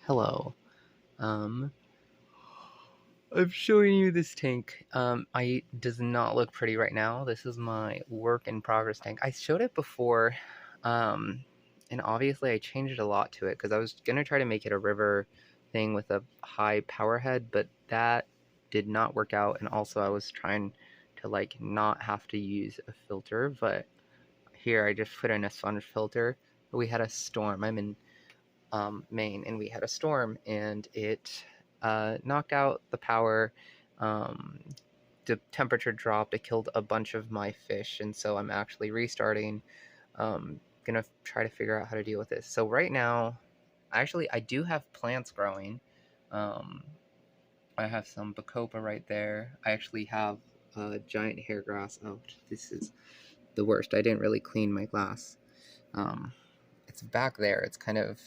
Hello. Um, I'm showing you this tank. I does not look pretty right now. This is my work in progress tank. I showed it before, um, and obviously I changed a lot to it because I was gonna try to make it a river thing with a high power head, but that did not work out. And also I was trying to like not have to use a filter, but here I just put in a sponge filter. But we had a storm. I'm in Maine, and we had a storm, and it knocked out the power. Um, the temperature dropped. It killed a bunch of my fish, and so I'm actually restarting. Gonna try to figure out how to deal with this. So right now, actually, I do have plants growing. Um, I have some bacopa right there. I actually have a giant hair grass. Oh, this is the worst. I didn't really clean my glass. Um, it's back there. It's kind of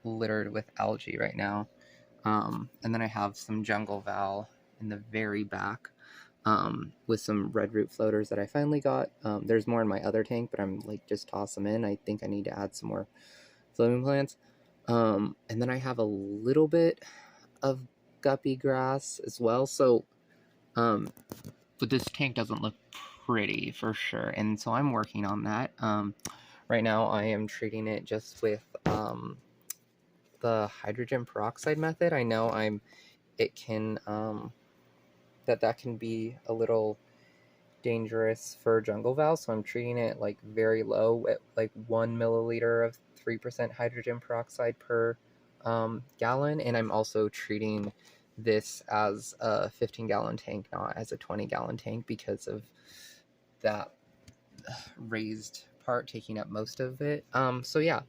littered with algae right now. And then I have some jungle val in the very back with some red root floaters that I finally got. There's more in my other tank, but I'm like just toss them in. I think I need to add some more floating plants. And then I have a little bit of guppy grass as well. So, but this tank doesn't look pretty for sure. And so I'm working on that. Right now I am treating it just with the hydrogen peroxide method. I know it can that can be a little dangerous for jungle val, so I'm treating it like very low at like 1 milliliter of 3% hydrogen peroxide per gallon, and I'm also treating this as a 15-gallon tank, not as a 20-gallon tank, because of that raised part taking up most of it. So yeah,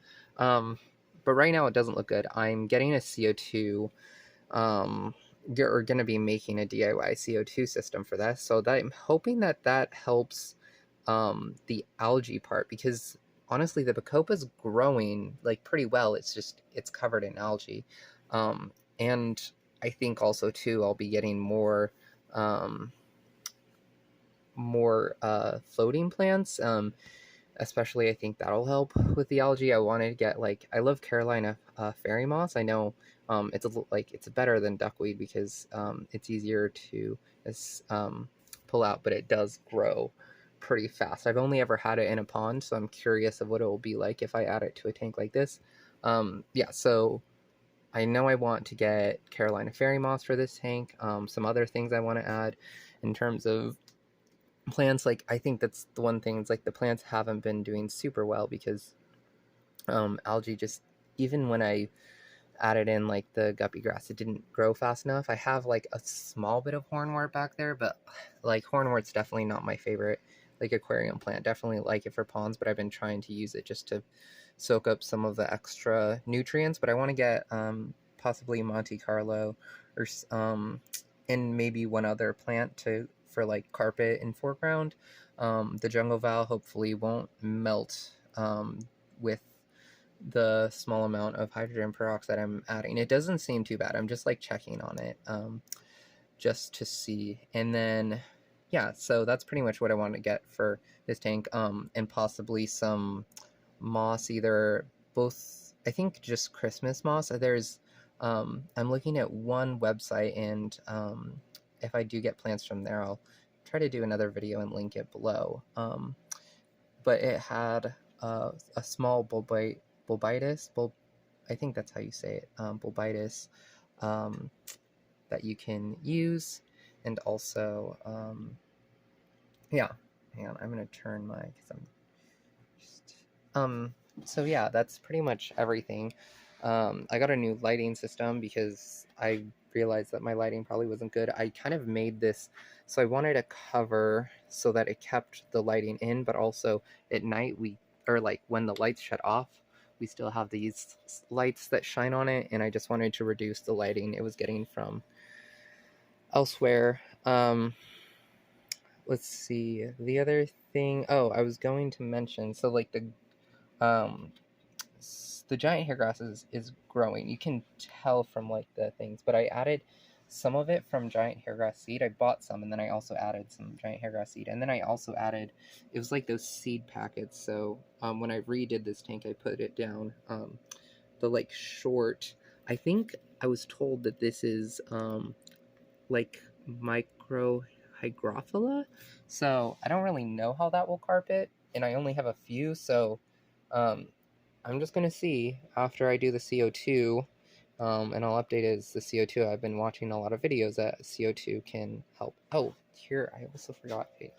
but right now it doesn't look good. I'm getting a CO2 are going to be making a DIY CO2 system for this. So that I'm hoping that that helps the algae part, because honestly the bacopa is growing like pretty well. It's just it's covered in algae, and I think also too I'll be getting um, more floating plants. Especially I think that'll help with the algae. I wanted to get like I love Carolina fairy moss. I know it's better than duckweed because it's easier to pull out, but it does grow pretty fast. I've only ever had it in a pond, so I'm curious of what it will be like if I add it to a tank like this. Yeah, so I know I want to get Carolina fairy moss for this tank. Some other things I want to add in terms of plants, like I think that's the one thing, it's like the plants haven't been doing super well because algae just, even when I added in like the guppy grass, it didn't grow fast enough. I have like a small bit of hornwort back there, but like hornwort's definitely not my favorite like aquarium plant. Definitely like it for ponds, but I've been trying to use it just to soak up some of the extra nutrients. But I want to get possibly Monte Carlo or and maybe one other plant to for like carpet and foreground. The jungle val hopefully won't melt with the small amount of hydrogen peroxide I'm adding. It doesn't seem too bad. I'm just like checking on it just to see. And then, yeah, so that's pretty much what I want to get for this tank, and possibly some moss, either both, I think just Christmas moss. I'm looking at one website, and if I do get plants from there, I'll try to do another video and link it below. But it had a small bulbitis, I think that's how you say it, bulbitis, that you can use, and also, yeah, hang on, I'm gonna turn my, because I'm just, so yeah, that's pretty much everything. I got a new lighting system because I realized that my lighting probably wasn't good. I kind of made this, so I wanted a cover so that it kept the lighting in, but also at night or like when the lights shut off, we still have these lights that shine on it, and I just wanted to reduce the lighting it was getting from elsewhere. Let's see, the other thing, oh, I was going to mention, so like um, the giant hair grass is growing. You can tell from like the things, but I added some of it from giant hair grass seed. I bought some, and then I also added some giant hair grass seed, and then I also added, it was like those seed packets. So when I redid this tank, I put it down the like short, I think I was told that this is like microhygrophila. So I don't really know how that will carpet, and I only have a few. So um, I'm just gonna see after I do the CO2, and I'll update it as the CO2. I've been watching a lot of videos that CO2 can help. Oh, here I also forgot. You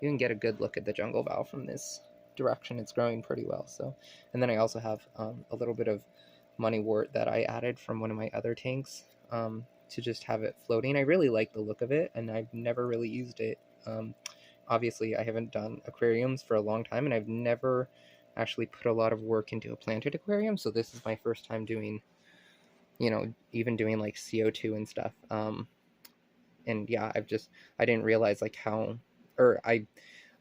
can get a good look at the jungle valve from this direction. It's growing pretty well. So, and then I also have a little bit of money wort that I added from one of my other tanks to just have it floating. I really like the look of it, and I've never really used it. Obviously, I haven't done aquariums for a long time, and I've never actually put a lot of work into a planted aquarium. So this is my first time doing, even doing like CO2 and stuff. And yeah, I didn't realize like how, or I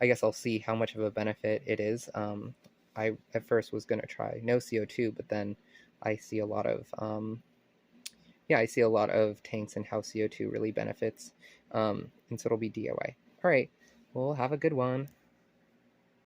guess I'll see how much of a benefit it is. I at first was gonna try no CO2, but then I see a lot of yeah, I see a lot of tanks and how CO2 really benefits. And so it'll be DIY. All right, well, have a good one.